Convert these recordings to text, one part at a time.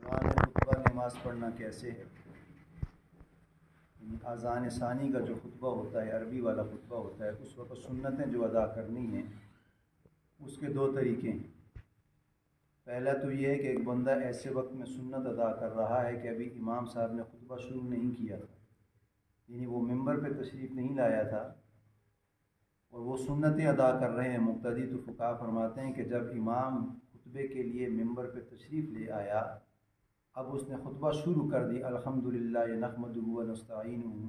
عنوان خطبہ نماز پڑھنا کیسے ہے؟ اذان ثانی کا جو خطبہ ہوتا ہے، عربی والا خطبہ ہوتا ہے، اس وقت سنتیں جو ادا کرنی ہیں اس کے دو طریقے ہیں۔ پہلا تو یہ ہے کہ ایک بندہ ایسے وقت میں سنت ادا کر رہا ہے کہ ابھی امام صاحب نے خطبہ شروع نہیں کیا تھا، یعنی وہ ممبر پہ تشریف نہیں لایا تھا اور وہ سنتیں ادا کر رہے ہیں مقتدی۔ تو فقہا فرماتے ہیں کہ جب امام خطبے کے لیے ممبر پہ تشریف لے آیا، اب اس نے خطبہ شروع کر دی، الحمدللہ نحمدہ و نستعینہ،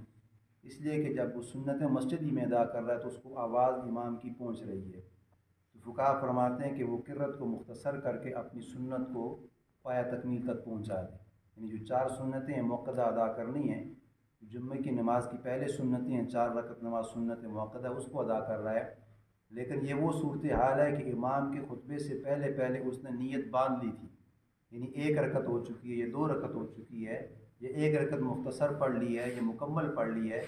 اس لیے کہ جب وہ سنتیں مسجد میں ادا کر رہا ہے تو اس کو آواز امام کی پہنچ رہی ہے۔ تو فقہا فرماتے ہیں کہ وہ قرت کو مختصر کر کے اپنی سنت کو پایا تکمیل تک پہنچا دے، یعنی جو 4 سنتیں موقدہ ادا کرنی ہیں، جمعے کی نماز کی پہلے سنتیں ہیں، 4 رکعت نماز سنت موقدہ، اس کو ادا کر رہا ہے۔ لیکن یہ وہ صورتحال ہے کہ امام کے خطبے سے پہلے اس نے نیت باندھ لی تھی، یعنی 1 رکعت ہو چکی ہے، یہ 2 رکعت ہو چکی ہے، یہ 1 رکعت مختصر پڑھ لی ہے، یہ مکمل پڑھ لی ہے،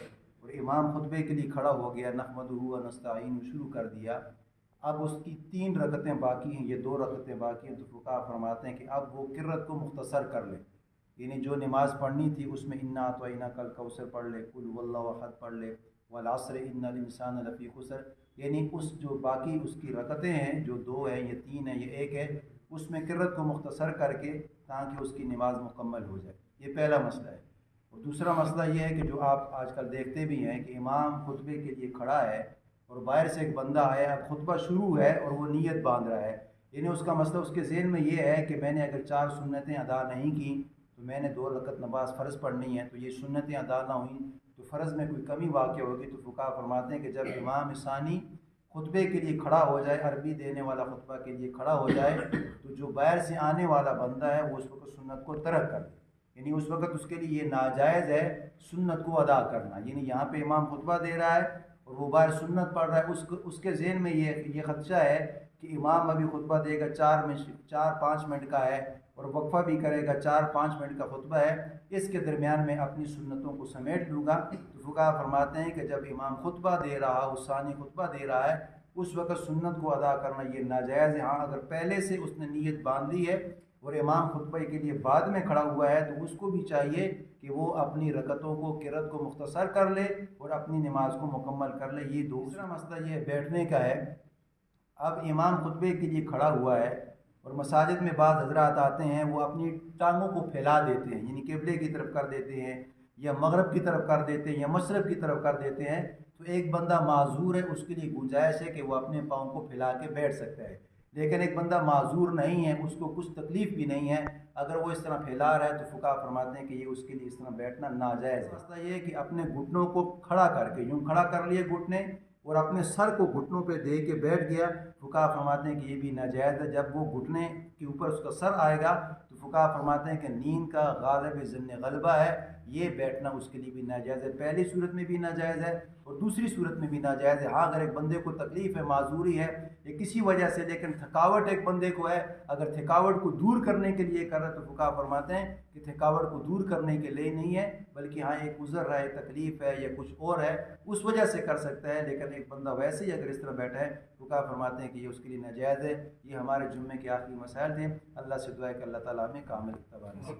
اور امام خطبے کے لیے کھڑا ہو گیا، نحمدہ و نستعین شروع کر دیا۔ اب اس کی 3 رکعتیں باقی ہیں، یہ 2 رکعتیں باقی ہیں۔ تو فقہا فرماتے ہیں کہ اب وہ قرت کو مختصر کر لے، یعنی جو نماز پڑھنی تھی اس میں انا اعطیناک الکوثر پڑھ لے، قل هو اللہ احد پڑھ لے، والعصر ان الانسان لفی خسر، یعنی اس جو باقی اس کی رکعتیں ہیں، جو 2 ہیں، یہ 3 ہیں، یہ 1 ہے، اس میں قرت کو مختصر کر کے تاکہ اس کی نماز مکمل ہو جائے۔ یہ پہلا مسئلہ ہے۔ اور دوسرا مسئلہ یہ ہے کہ جو آپ آج کل دیکھتے بھی ہیں کہ امام خطبے کے لیے کھڑا ہے اور باہر سے ایک بندہ آیا، اب خطبہ شروع ہے اور وہ نیت باندھ رہا ہے، یعنی اس کا مسئلہ اس کے ذہن میں یہ ہے کہ میں نے اگر 4 سنتیں ادا نہیں کی تو میں نے 2 رکعت نماز فرض پڑھنی ہے، تو یہ سنتیں ادا نہ ہوئیں تو فرض میں کوئی کمی واقع ہوگی۔ تو فقہا فرماتے ہیں کہ جب امام ثانی خطبے کے لیے کھڑا ہو جائے، عربی دینے والا خطبہ کے لیے کھڑا ہو جائے، تو جو باہر سے آنے والا بندہ ہے وہ اس وقت سنت کو ترک کر دے، یعنی اس وقت اس کے لیے یہ ناجائز ہے سنت کو ادا کرنا۔ یعنی یہاں پہ امام خطبہ دے رہا ہے اور وہ باہر سنت پڑھ رہا ہے، اس کے ذہن میں یہ خدشہ ہے کہ امام ابھی خطبہ دے گا، 4-5 منٹ کا ہے، اور وقفہ بھی کرے گا، 4-5 منٹ کا خطبہ ہے، اس کے درمیان میں اپنی سنتوں کو سمیٹ لوں گا۔ تو فقہا فرماتے ہیں کہ جب امام خطبہ دے رہا ہو، ثانی خطبہ دے رہا ہے، اس وقت سنت کو ادا کرنا یہ ناجائز ہے۔ ہاں اگر پہلے سے اس نے نیت باندھی ہے اور امام خطبہ کے لیے بعد میں کھڑا ہوا ہے تو اس کو بھی چاہیے کہ وہ اپنی رکعتوں کو، قرت کو مختصر کر لے اور اپنی نماز کو مکمل کر لے۔ یہ دوسرا مسئلہ یہ بیٹھنے کا ہے۔ اب امام خطبے کے لیے کھڑا ہوا ہے اور مساجد میں بعض حضرات آتے ہیں، وہ اپنی ٹانگوں کو پھیلا دیتے ہیں، یعنی قبلے کی طرف کر دیتے ہیں یا مغرب کی طرف کر دیتے ہیں یا مشرق کی طرف کر دیتے ہیں۔ تو ایک بندہ معذور ہے، اس کے لیے گنجائش ہے کہ وہ اپنے پاؤں کو پھیلا کے بیٹھ سکتا ہے، لیکن ایک بندہ معذور نہیں ہے، اس کو کچھ تکلیف بھی نہیں ہے، اگر وہ اس طرح پھیلا رہا ہے تو فقہا فرماتے ہیں کہ یہ اس کے لیے اس طرح بیٹھنا ناجائز ہے۔ مسئلہ یہ ہے کہ اپنے گھٹنوں کو کھڑا کر کے، یوں کھڑا کر لیے گھٹنے اور اپنے سر کو گھٹنوں پہ دے کے بیٹھ گیا، فقہا فرماتے ہیں کہ یہ بھی ناجائز ہے۔ جب وہ گھٹنے کے اوپر اس کا سر آئے گا تو فقہا فرماتے ہیں کہ نیند کا غالب ظن غلبہ ہے، یہ بیٹھنا اس کے لیے بھی ناجائز ہے، پہلی صورت میں بھی ناجائز ہے اور دوسری صورت میں بھی ناجائز ہے۔ ہاں اگر ایک بندے کو تکلیف ہے، معذوری ہے یا کسی وجہ سے، لیکن تھکاوٹ ایک بندے کو ہے، اگر تھکاوٹ کو دور کرنے کے لیے کر رہا ہے تو فقہا فرماتے ہیں کہ تھکاوٹ کو دور کرنے کے لیے نہیں ہے، بلکہ ہاں ایک عذر ہے، تکلیف ہے یا کچھ اور ہے، اس وجہ سے کر سکتا ہے۔ لیکن ایک بندہ ویسے ہی اگر اس طرح بیٹھا ہے، فقہا فرماتے ہیں کہ یہ اس کے لیے ناجائز ہے۔ یہ ہمارے جمعے کے آخری مسائل تھے۔ اللہ سے دعا ہے کہ اللہ تعالیٰ ہمیں کامل اتباع نصیب